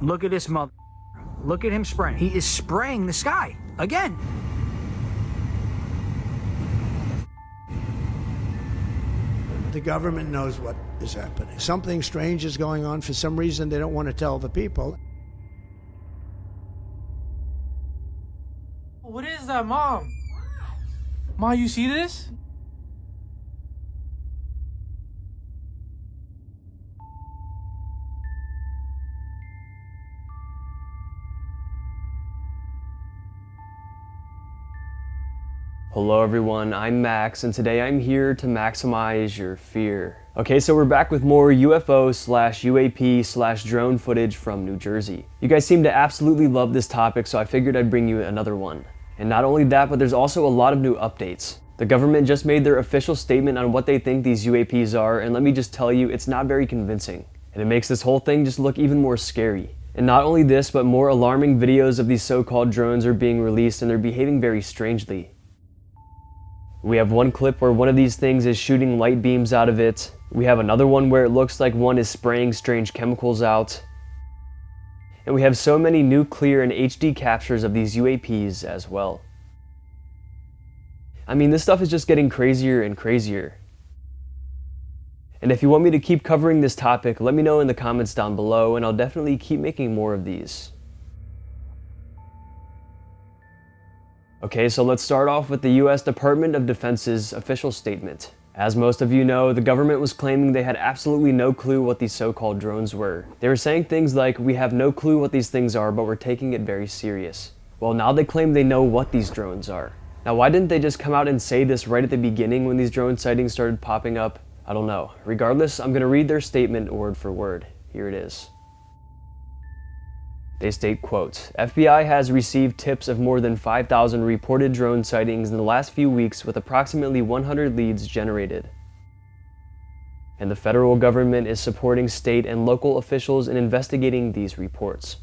Look at this mother. Look at him spraying. He is spraying the sky again. The government knows what is happening. Something strange is going on. For some reason, they don't want to tell the people. What is that, Mom? Mom, you see this? Hello everyone, I'm Max, and today I'm here to maximize your fear. Okay, so we're back with more UFO slash UAP slash drone footage from New Jersey. You guys seem to absolutely love this topic, so I figured I'd bring you another one. And not only that, but there's also a lot of new updates. The government just made their official statement on what they think these UAPs are, and let me just tell you, it's not very convincing. And it makes this whole thing just look even more scary. And not only this, but more alarming videos of these so-called drones are being released, and they're behaving very strangely. We have one clip where one of these things is shooting light beams out of it. We have another one where it looks like one is spraying strange chemicals out. And we have so many new clear and HD captures of these UAPs as well. I mean, this stuff is just getting crazier and crazier. And if you want me to keep covering this topic, let me know in the comments down below, and I'll definitely keep making more of these. Okay, so let's start off with the US Department of Defense's official statement. As most of you know, the government was claiming they had absolutely no clue what these so-called drones were. They were saying things like, "We have no clue what these things are, but we're taking it very serious." Well, now they claim they know what these drones are. Now, why didn't they just come out and say this right at the beginning when these drone sightings started popping up? I don't know. Regardless, I'm going to read their statement word for word. Here it is. They state, quote, "FBI has received tips of more than 5,000 reported drone sightings in the last few weeks, with approximately 100 leads generated. And the federal government is supporting state and local officials in investigating these reports.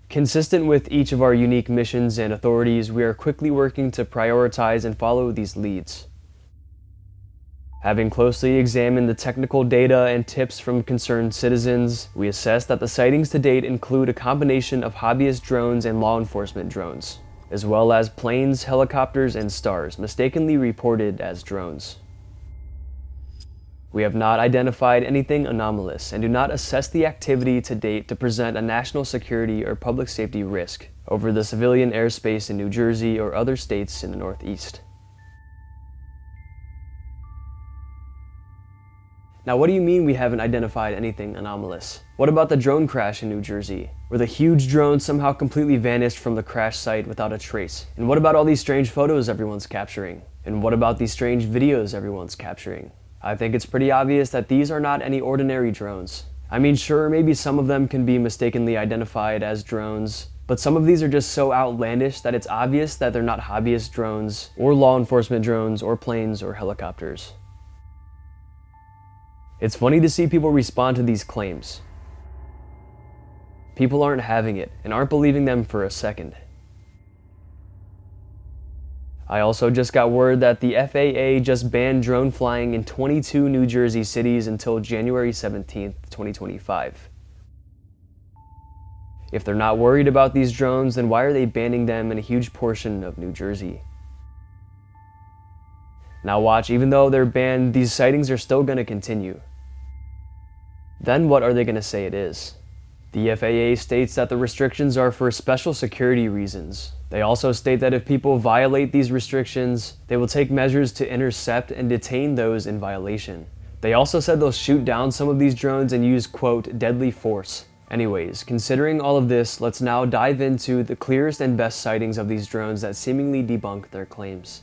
Consistent with each of our unique missions and authorities, we are quickly working to prioritize and follow these leads. Having closely examined the technical data and tips from concerned citizens, we assess that the sightings to date include a combination of hobbyist drones and law enforcement drones, as well as planes, helicopters, and stars mistakenly reported as drones. We have not identified anything anomalous and do not assess the activity to date to present a national security or public safety risk over the civilian airspace in New Jersey or other states in the Northeast." Now, what do you mean we haven't identified anything anomalous? What about the drone crash in New Jersey, where the huge drone somehow completely vanished from the crash site without a trace? And what about all these strange photos everyone's capturing? And what about these strange videos everyone's capturing? I think it's pretty obvious that these are not any ordinary drones. I mean, sure, maybe some of them can be mistakenly identified as drones, but some of these are just so outlandish that it's obvious that they're not hobbyist drones, or law enforcement drones, or planes, or helicopters. It's funny to see people respond to these claims. People aren't having it, and aren't believing them for a second. I also just got word that the FAA just banned drone flying in 22 New Jersey cities until January 17th, 2025. If they're not worried about these drones, then why are they banning them in a huge portion of New Jersey? Now watch, even though they're banned, these sightings are still going to continue. Then what are they going to say it is? The FAA states that the restrictions are for special security reasons. They also state that if people violate these restrictions, they will take measures to intercept and detain those in violation. They also said they'll shoot down some of these drones and use, quote, deadly force. Anyways, considering all of this, let's now dive into the clearest and best sightings of these drones that seemingly debunk their claims.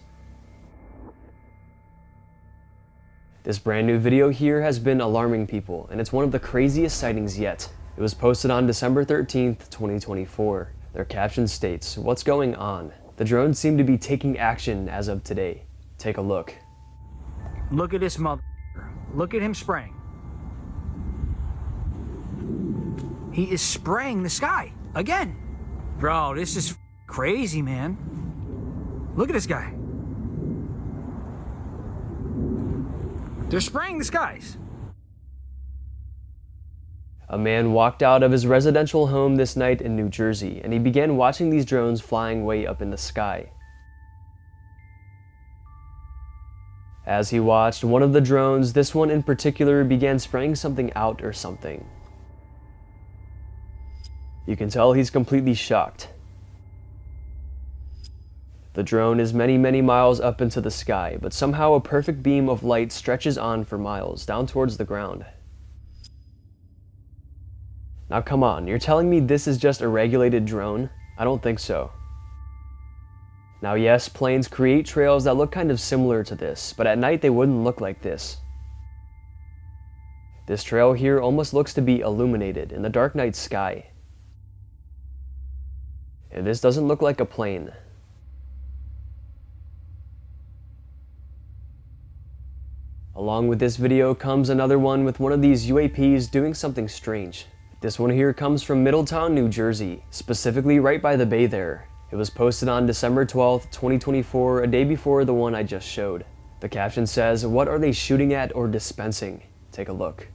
This brand new video here has been alarming people, and it's one of the craziest sightings yet. It was posted on December 13th, 2024. Their caption states, "What's going on? The drones seem to be taking action as of today." Take a look. Look at this mother. Look at him spraying. He is spraying the sky again. Bro, this is crazy, man. Look at this guy. They're spraying the skies. A man walked out of his residential home this night in New Jersey, and he began watching these drones flying way up in the sky. As he watched, one of the drones, this one in particular, began spraying something out or something. You can tell he's completely shocked. The drone is many, many miles up into the sky, but somehow a perfect beam of light stretches on for miles, down towards the ground. Now come on, you're telling me this is just a regulated drone? I don't think so. Now yes, planes create trails that look kind of similar to this, but at night they wouldn't look like this. This trail here almost looks to be illuminated in the dark night sky. And this doesn't look like a plane. Along with this video comes another one with one of these UAPs doing something strange. This one here comes from Middletown, New Jersey, specifically right by the bay there. It was posted on December 12th, 2024, a day before the one I just showed. The caption says, "What are they shooting at or dispensing?" Take a look.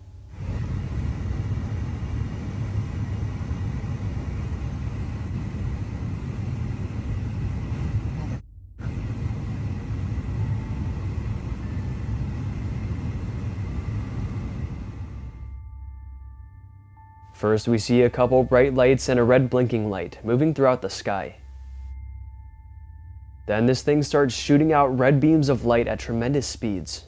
First, we see a couple bright lights and a red blinking light moving throughout the sky. Then this thing starts shooting out red beams of light at tremendous speeds.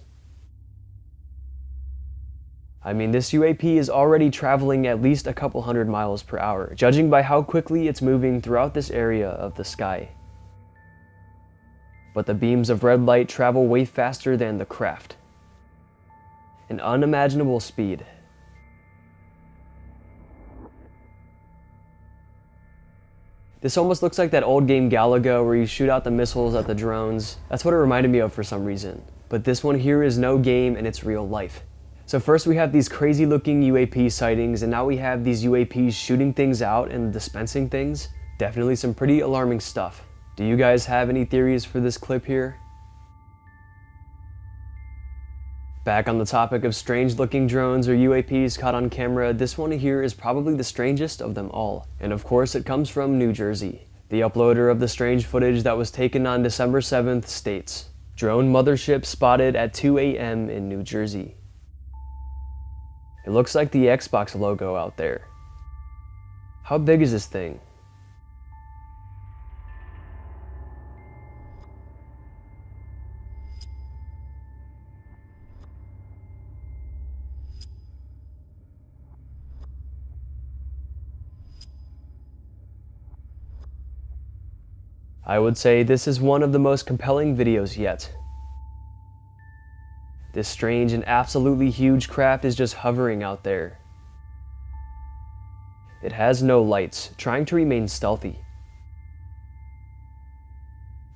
I mean, this UAP is already traveling at least a couple hundred miles per hour, judging by how quickly it's moving throughout this area of the sky. But the beams of red light travel way faster than the craft. An unimaginable speed. This almost looks like that old game Galaga where you shoot out the missiles at the drones. That's what it reminded me of for some reason. But this one here is no game and it's real life. So first we have these crazy looking UAP sightings, and now we have these UAPs shooting things out and dispensing things. Definitely some pretty alarming stuff. Do you guys have any theories for this clip here? Back on the topic of strange looking drones or UAPs caught on camera, this one here is probably the strangest of them all. And of course it comes from New Jersey. The uploader of the strange footage that was taken on December 7th states, "Drone Mothership spotted at 2 a.m. in New Jersey." It looks like the Xbox logo out there. How big is this thing? I would say this is one of the most compelling videos yet. This strange and absolutely huge craft is just hovering out there. It has no lights, trying to remain stealthy.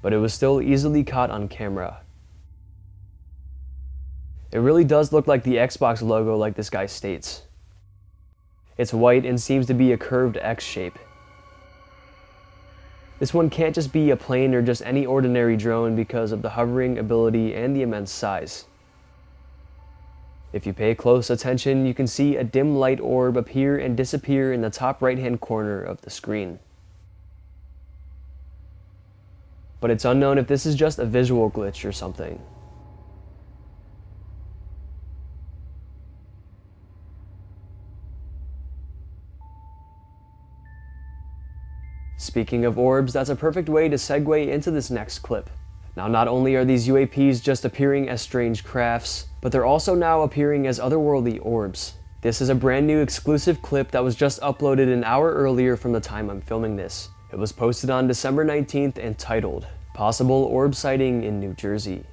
But it was still easily caught on camera. It really does look like the Xbox logo, like this guy states. It's white and seems to be a curved X shape. This one can't just be a plane or just any ordinary drone because of the hovering ability and the immense size. If you pay close attention, you can see a dim light orb appear and disappear in the top right-hand corner of the screen. But it's unknown if this is just a visual glitch or something. Speaking of orbs, that's a perfect way to segue into this next clip. Now, not only are these UAPs just appearing as strange crafts, but they're also now appearing as otherworldly orbs. This is a brand new exclusive clip that was just uploaded an hour earlier from the time I'm filming this. It was posted on December 19th and titled, "Possible Orb Sighting in New Jersey."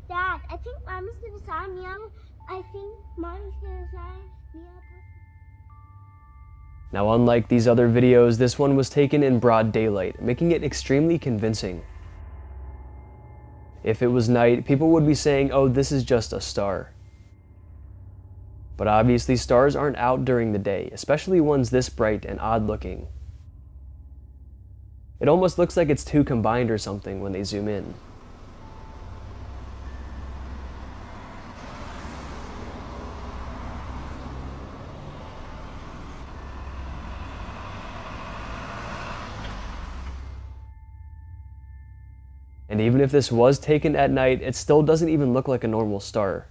Dad, I think Mama's gonna sign me up. I think Mama's gonna sign me up. Now, unlike these other videos, this one was taken in broad daylight, making it extremely convincing. If it was night, people would be saying, "Oh, this is just a star." But obviously stars aren't out during the day, especially ones this bright and odd looking. It almost looks like it's two combined or something when they zoom in. And even if this was taken at night, it still doesn't even look like a normal star.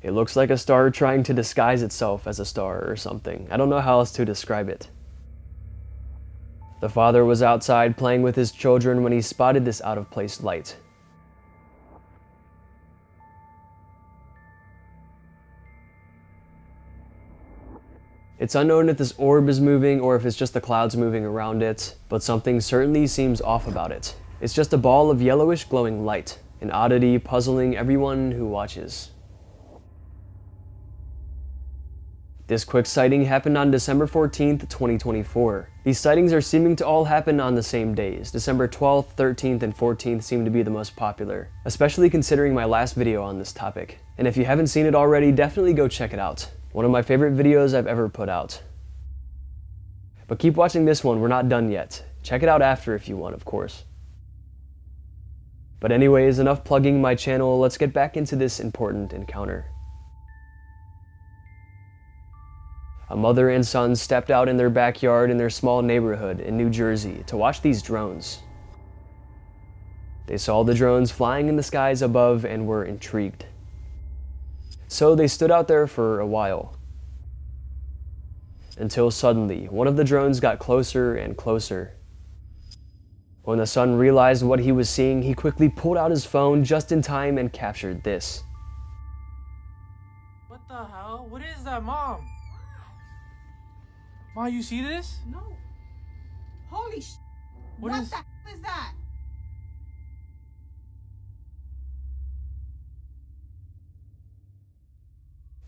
It looks like a star trying to disguise itself as a star or something. I don't know how else to describe it. The father was outside playing with his children when he spotted this out-of-place light. It's unknown if this orb is moving or if it's just the clouds moving around it, but something certainly seems off about it. It's just a ball of yellowish glowing light, an oddity puzzling everyone who watches. This quick sighting happened on December 14th, 2024. These sightings are seeming to all happen on the same days. December 12th, 13th, and 14th seem to be the most popular, especially considering my last video on this topic. And if you haven't seen it already, definitely go check it out. One of my favorite videos I've ever put out. But keep watching this one, we're not done yet. Check it out after if you want, of course. But anyways, enough plugging my channel, let's get back into this important encounter. A mother and son stepped out in their backyard in their small neighborhood in New Jersey to watch these drones. They saw the drones flying in the skies above and were intrigued. So they stood out there for a while. Until suddenly, one of the drones got closer and closer. When the son realized what he was seeing, he quickly pulled out his phone just in time and captured this. What the hell? What is that, Mom? Mom, you see this? No. Holy sh! What What is- the hell is that?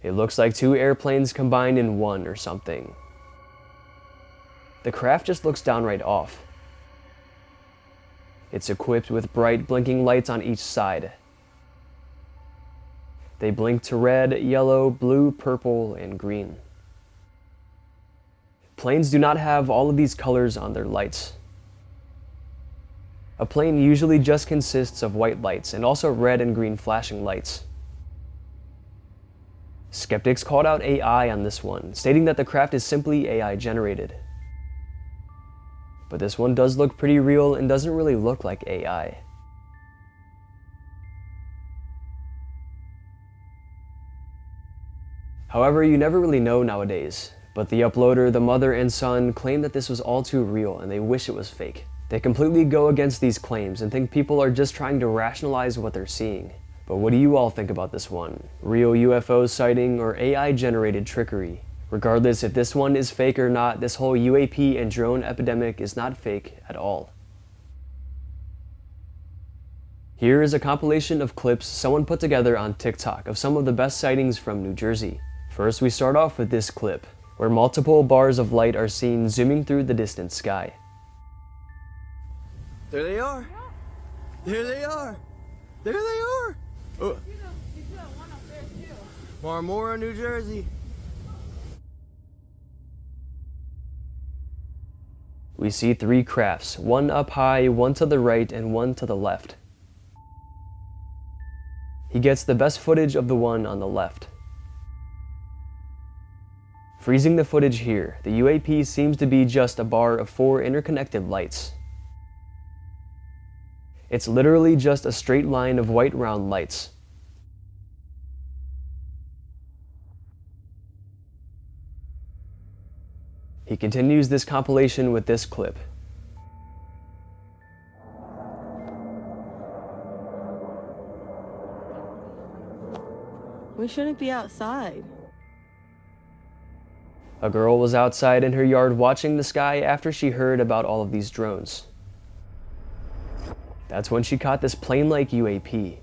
It looks like two airplanes combined in one or something. The craft just looks downright off. It's equipped with bright blinking lights on each side. They blink to red, yellow, blue, purple, and green. Planes do not have all of these colors on their lights. A plane usually just consists of white lights and also red and green flashing lights. Skeptics called out AI on this one, stating that the craft is simply AI generated. But this one does look pretty real and doesn't really look like AI. However, you never really know nowadays, but the uploader, the mother and son claim that this was all too real and they wish it was fake. They completely go against these claims and think people are just trying to rationalize what they're seeing. But what do you all think about this one? Real UFO sighting or AI generated trickery? Regardless if this one is fake or not, this whole UAP and drone epidemic is not fake at all. Here is a compilation of clips someone put together on TikTok of some of the best sightings from New Jersey. First, we start off with this clip, where multiple bars of light are seen zooming through the distant sky. There they are. There they are. There they are. Oh. Marmora, New Jersey. We see three crafts, one up high, one to the right, and one to the left. He gets the best footage of the one on the left. Freezing the footage here, the UAP seems to be just a bar of four interconnected lights. It's literally just a straight line of white round lights. He continues this compilation with this clip. We shouldn't be outside. A girl was outside in her yard watching the sky after she heard about all of these drones. That's when she caught this plane-like UAP,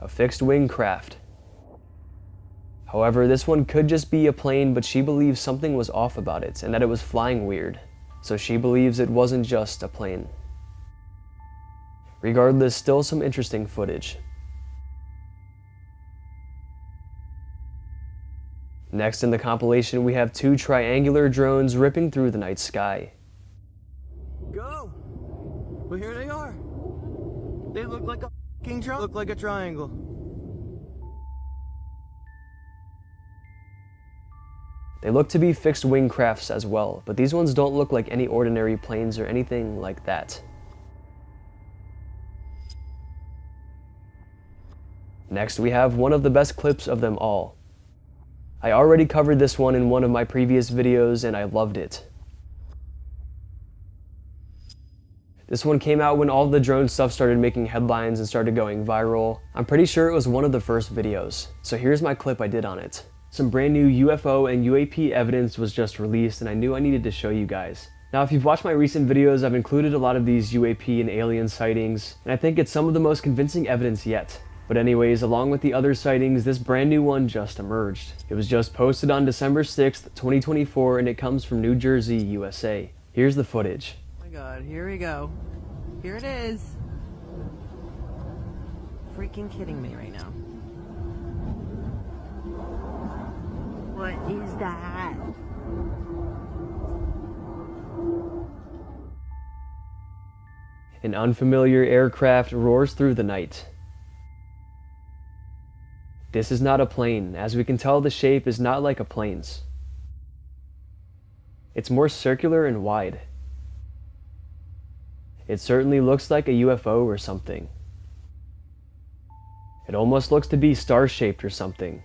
a fixed-wing craft. However, this one could just be a plane, but she believes something was off about it and that it was flying weird, so she believes it wasn't just a plane. Regardless, still some interesting footage. Next in the compilation, we have two triangular drones ripping through the night sky. Go! Well, here they are. They look like a f***ing look like a triangle. They look to be fixed wing crafts as well, but these ones don't look like any ordinary planes or anything like that. Next, we have one of the best clips of them all. I already covered this one in one of my previous videos and I loved it. This one came out when all the drone stuff started making headlines and started going viral. I'm pretty sure it was one of the first videos. So here's my clip I did on it. Some brand new UFO and UAP evidence was just released and I knew I needed to show you guys. Now if you've watched my recent videos, I've included a lot of these UAP and alien sightings, and I think it's some of the most convincing evidence yet. But anyways, along with the other sightings, this brand new one just emerged. It was just posted on December 6th, 2024, and it comes from New Jersey, USA. Here's the footage. Oh my god, here we go. Here it is. Freaking kidding me right now. What is that? An unfamiliar aircraft roars through the night. This is not a plane. As we can tell, the shape is not like a plane's. It's more circular and wide. It certainly looks like a UFO or something. It almost looks to be star-shaped or something.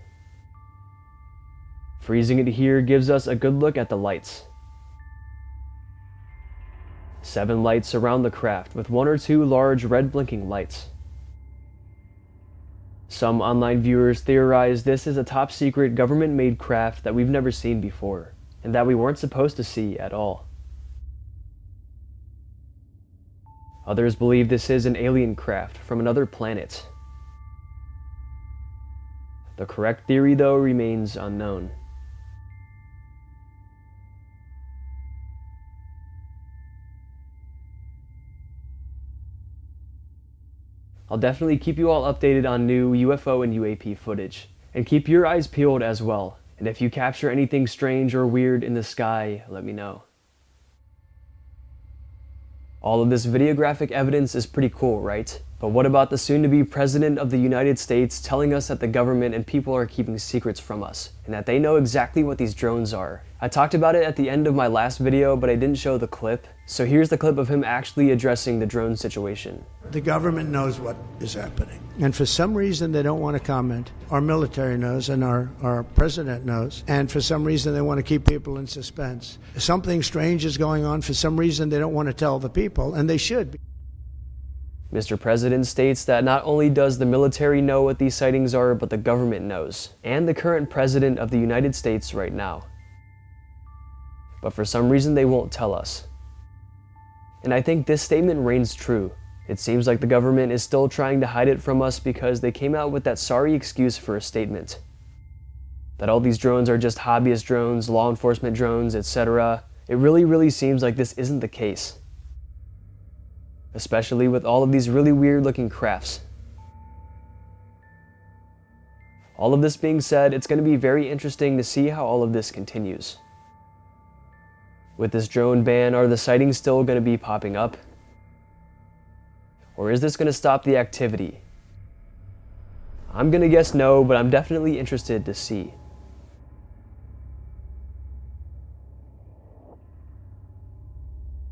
Freezing it here gives us a good look at the lights. 7 lights surround the craft with 1 or 2 large red blinking lights. Some online viewers theorize this is a top secret government-made craft that we've never seen before, and that we weren't supposed to see at all. Others believe this is an alien craft from another planet. The correct theory, though, remains unknown. I'll definitely keep you all updated on new UFO and UAP footage, and keep your eyes peeled as well. And if you capture anything strange or weird in the sky, let me know. All of this videographic evidence is pretty cool, right? But what about the soon-to-be President of the United States telling us that the government and people are keeping secrets from us, and that they know exactly what these drones are? I talked about it at the end of my last video, but I didn't show the clip. So here's the clip of him actually addressing the drone situation. The government knows what is happening. And for some reason, they don't want to comment. Our military knows, and our president knows. And for some reason, they want to keep people in suspense. Something strange is going on. For some reason, they don't want to tell the people, and they should. Mr. President states that not only does the military know what these sightings are, but the government knows, and the current president of the United States right now. But for some reason, they won't tell us. And I think this statement reigns true. It seems like the government is still trying to hide it from us because they came out with that sorry excuse for a statement. That all these drones are just hobbyist drones, law enforcement drones, etc. It really seems like this isn't the case. Especially with all of these really weird looking crafts. All of this being said, it's going to be very interesting to see how all of this continues. With this drone ban, are the sightings still going to be popping up? Or is this going to stop the activity? I'm going to guess no, but I'm definitely interested to see.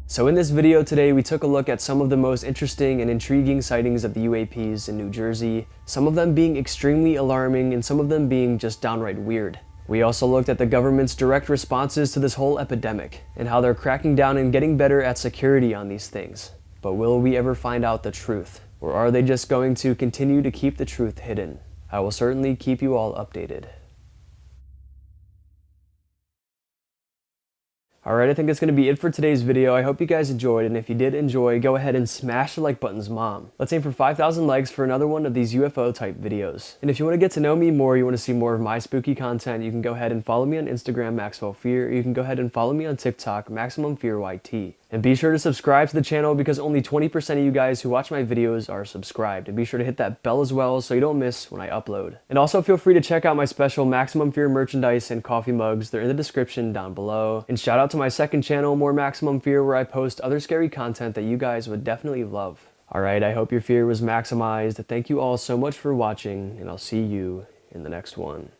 So in this video today, we took a look at some of the most interesting and intriguing sightings of the UAPs in New Jersey, some of them being extremely alarming and some of them being just downright weird. We also looked at the government's direct responses to this whole epidemic, and how they're cracking down and getting better at security on these things. But will we ever find out the truth? Or are they just going to continue to keep the truth hidden? I will certainly keep you all updated. Alright, I think that's going to be it for today's video. I hope you guys enjoyed, and if you did enjoy, go ahead and smash the like button's mom. Let's aim for 5,000 likes for another one of these UFO type videos. And if you want to get to know me more, you want to see more of my spooky content, you can go ahead and follow me on Instagram, Maxwell Fear, or you can go ahead and follow me on TikTok, MaximumFearYT. And be sure to subscribe to the channel because only 20% of you guys who watch my videos are subscribed. And be sure to hit that bell as well so you don't miss when I upload. And also feel free to check out my special Maximum Fear merchandise and coffee mugs. They're in the description down below. And shout out to my second channel, More Maximum Fear, where I post other scary content that you guys would definitely love. Alright, I hope your fear was maximized. Thank you all so much for watching, and I'll see you in the next one.